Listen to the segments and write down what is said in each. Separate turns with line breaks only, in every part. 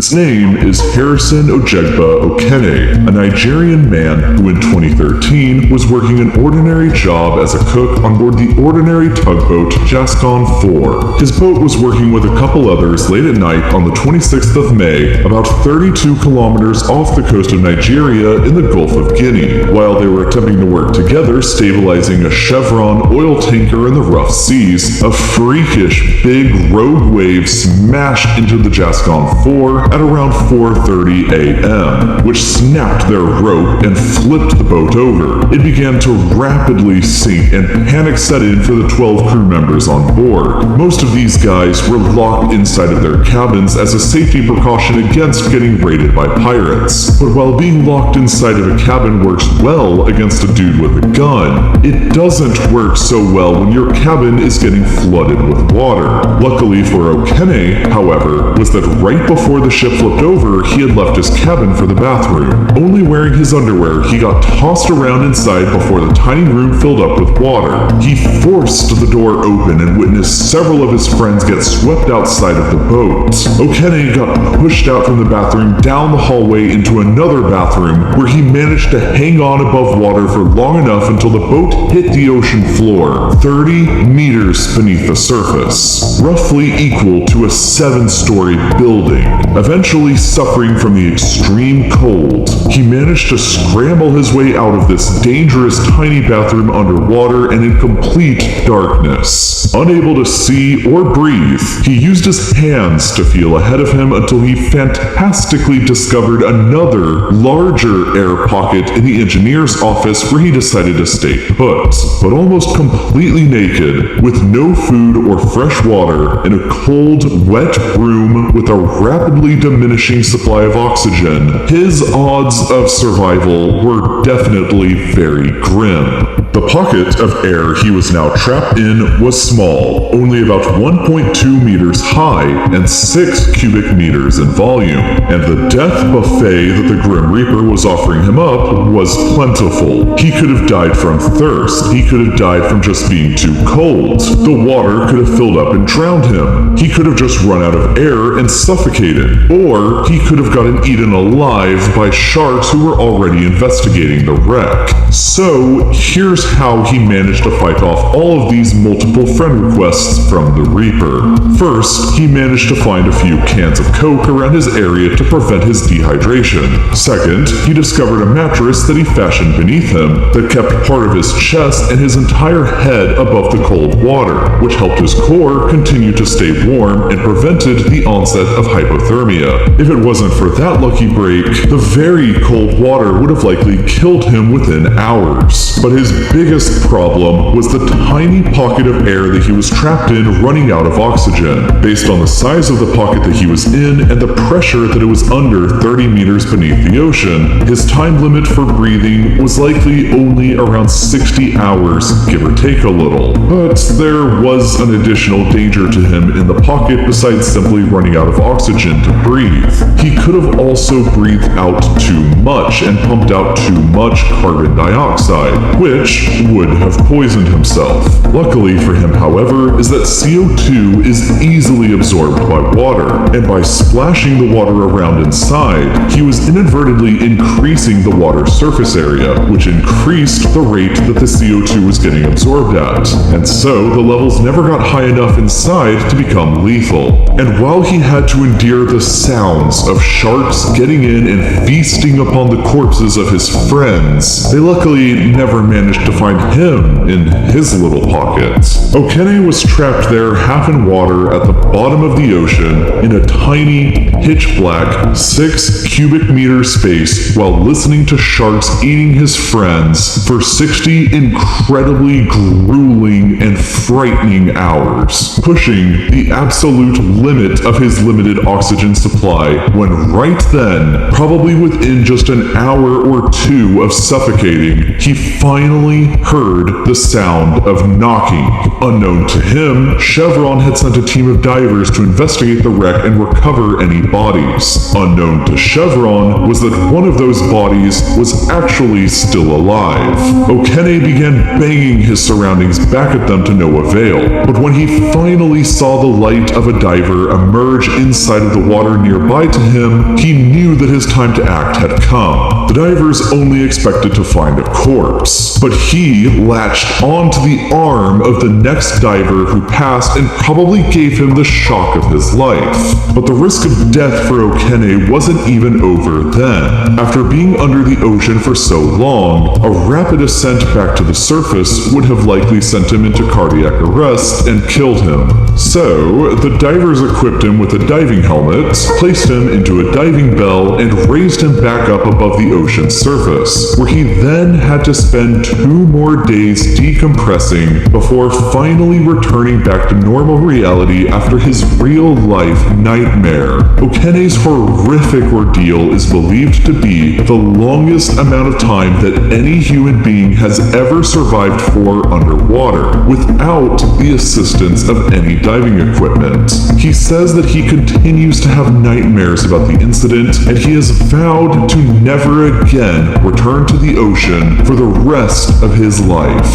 His name is Harrison Ojegba Okene, a Nigerian man who in 2013 was working an ordinary job as a cook on board the ordinary tugboat Jascon 4. His boat was working with a couple others late at night on the 26th of May, about 32 kilometers off the coast of Nigeria in the Gulf of Guinea, while they were attempting to work together stabilizing a Chevron oil tanker in the rough seas. A freakish big rogue wave smashed into the Jascon 4 at around 4:30 a.m., which snapped their rope and flipped the boat over. It began to rapidly sink and panic set in for the 12 crew members on board. Most of these guys were locked inside of their cabins as a safety precaution against getting raided by pirates. But while being locked inside of a cabin works well against a dude with a gun, it doesn't work so well when your cabin is getting flooded with water. Luckily for Okene, however, was that right before the ship flipped over, he had left his cabin for the bathroom. Only wearing his underwear, he got tossed around inside before the tiny room filled up with water. He forced the door open and witnessed several of his friends get swept outside of the boat. Okene got pushed out from the bathroom down the hallway into another bathroom where he managed to hang on above water for long enough until the boat hit the ocean floor, 30 meters beneath the surface, roughly equal to a 7-story building. Eventually suffering from the extreme cold, he managed to scramble his way out of this dangerous tiny bathroom underwater and in complete darkness. Unable to see or breathe, he used his hands to feel ahead of him until he fantastically discovered another, larger air pocket in the engineer's office where he decided to stay put. But almost completely naked, with no food or fresh water, in a cold, wet room with a rapidly diminishing supply of oxygen, his odds of survival were definitely very grim. The pocket of air he was now trapped in was small, only about 1.2 meters high and 6 cubic meters in volume, and the death buffet that the Grim Reaper was offering him up was plentiful. He could have died from thirst, he could have died from just being too cold, the water could have filled up and drowned him, he could have just run out of air and suffocated, or he could have gotten eaten alive by sharks who were already investigating the wreck. So here's how he managed to fight off all of these multiple friend requests from the Reaper. First, he managed to find a few cans of Coke around his area to prevent his dehydration. Second, he discovered a mattress that he fashioned beneath him that kept part of his chest and his entire head above the cold water, which helped his core continue to stay warm and prevented the onset of hypothermia. If it wasn't for that lucky break, the very cold water would have likely killed him within hours. But his biggest problem was the tiny pocket of air that he was trapped in running out of oxygen. Based on the size of the pocket that he was in and the pressure that it was under 30 meters beneath the ocean, his time limit for breathing was likely only around 60 hours, give or take a little. But there was an additional danger to him in the pocket besides simply running out of oxygen to breathe. He could have also breathed out too much and pumped out too much carbon dioxide, which would have poisoned himself. Luckily for him, however, is that CO2 is easily absorbed by water, and by splashing the water around inside, he was inadvertently increasing the water surface area, which increased the rate that the CO2 was getting absorbed at, and so the levels never got high enough inside to become lethal. And while he had to endure the sounds of sharks getting in and feasting upon the corpses of his friends, they luckily never managed to find him in his little pocket. Okene was trapped there half in water at the bottom of the ocean in a tiny, pitch-black, 6 cubic meter space while listening to sharks eating his friends for 60 incredibly grueling and frightening hours, pushing the absolute limit of his limited oxygen supply when right then, probably within just an hour or two of suffocating, he finally heard the sound of knocking. Unknown to him, Chevron had sent a team of divers to investigate the wreck and recover any bodies. Unknown to Chevron was that one of those bodies was actually still alive. Okene began banging his surroundings back at them to no avail, but when he finally saw the light of a diver emerge inside of the water nearby to him, he knew that his time to act had come. The divers only expected to find a corpse, but he latched onto the arm of the next diver who passed and probably gave him the shock of his life. But the risk of death for Okene wasn't even over then. After being under the ocean for so long, a rapid ascent back to the surface would have likely sent him into cardiac arrest and killed him. So, the divers equipped him with a diving helmet, placed him into a diving bell, and raised him back up above the ocean's surface, where he then had to spend 2 more days decompressing before finally returning back to normal reality after his real-life nightmare. Okene's horrific ordeal is believed to be the longest amount of time that any human being has ever survived for underwater, without the assistance of any diving equipment. He says that he continues to have nightmares about the incident, and he has vowed to never again return to the ocean for the rest of his life.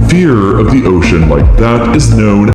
Fear of the ocean like that is known